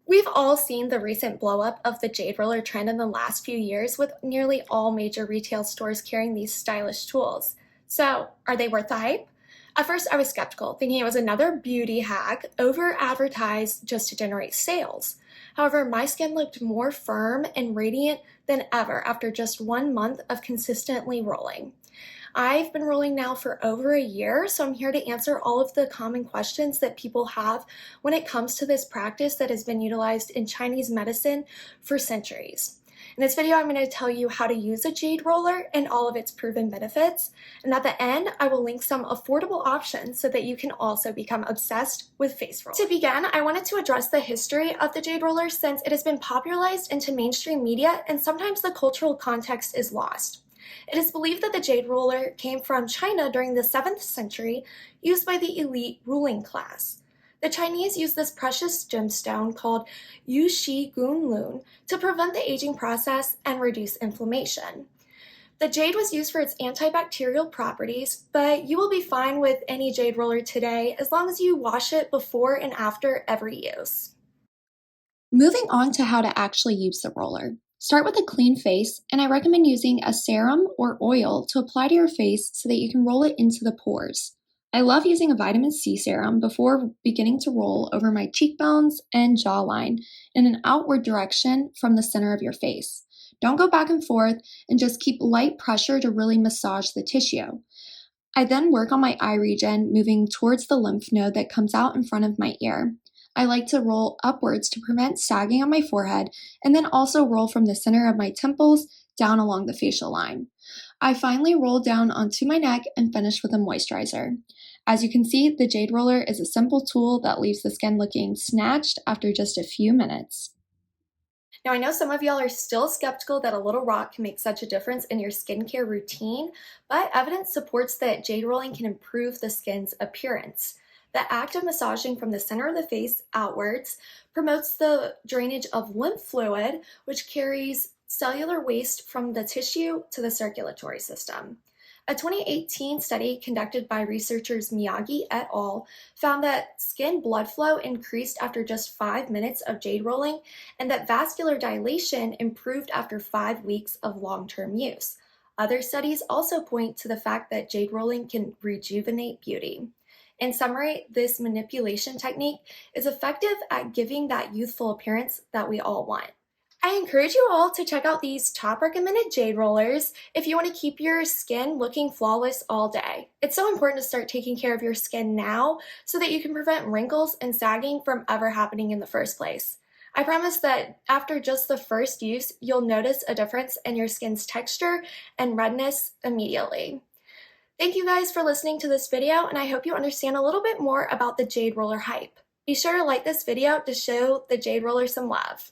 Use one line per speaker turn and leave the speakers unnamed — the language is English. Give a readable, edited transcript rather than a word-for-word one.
We've all seen the recent blow-up of the Jade roller trend in the last few years, with nearly all major retail stores carrying these stylish tools. So, are they worth the hype? At first, I was skeptical, thinking it was another beauty hack over-advertised just to generate sales. However, my skin looked more firm and radiant than ever after just 1 month of consistently rolling. I've been rolling now for over a year, so I'm here to answer all of the common questions that people have when it comes to this practice that has been utilized in Chinese medicine for centuries. In this video, I'm going to tell you how to use a jade roller and all of its proven benefits. And at the end, I will link some affordable options so that you can also become obsessed with face rolling. To begin, I wanted to address the history of the jade roller since it has been popularized into mainstream media and sometimes the cultural context is lost. It is believed that the jade roller came from China during the 7th century, used by the elite ruling class. The Chinese used this precious gemstone called Yushi Gunlun to prevent the aging process and reduce inflammation. The jade was used for its antibacterial properties, but you will be fine with any jade roller today as long as you wash it before and after every use.
Moving on to how to actually use the roller. Start with a clean face, and I recommend using a serum or oil to apply to your face so that you can roll it into the pores. I love using a vitamin C serum before beginning to roll over my cheekbones and jawline in an outward direction from the center of your face. Don't go back and forth and just keep light pressure to really massage the tissue. I then work on my eye region, moving towards the lymph node that comes out in front of my ear. I like to roll upwards to prevent sagging on my forehead, and then also roll from the center of my temples down along the facial line. I finally roll down onto my neck and finish with a moisturizer. As you can see, the jade roller is a simple tool that leaves the skin looking snatched after just a few minutes.
Now, I know some of y'all are still skeptical that a little rock can make such a difference in your skincare routine, but evidence supports that jade rolling can improve the skin's appearance. The act of massaging from the center of the face outwards promotes the drainage of lymph fluid, which carries cellular waste from the tissue to the circulatory system. A 2018 study conducted by researchers Miyagi et al. Found that skin blood flow increased after just 5 minutes of jade rolling and that vascular dilation improved after 5 weeks of long-term use. Other studies also point to the fact that jade rolling can rejuvenate beauty. In summary, this manipulation technique is effective at giving that youthful appearance that we all want. I encourage you all to check out these top recommended jade rollers if you want to keep your skin looking flawless all day. It's so important to start taking care of your skin now so that you can prevent wrinkles and sagging from ever happening in the first place. I promise that after just the first use, you'll notice a difference in your skin's texture and redness immediately. Thank you guys for listening to this video, and I hope you understand a little bit more about the jade roller hype. Be sure to like this video to show the jade roller some love.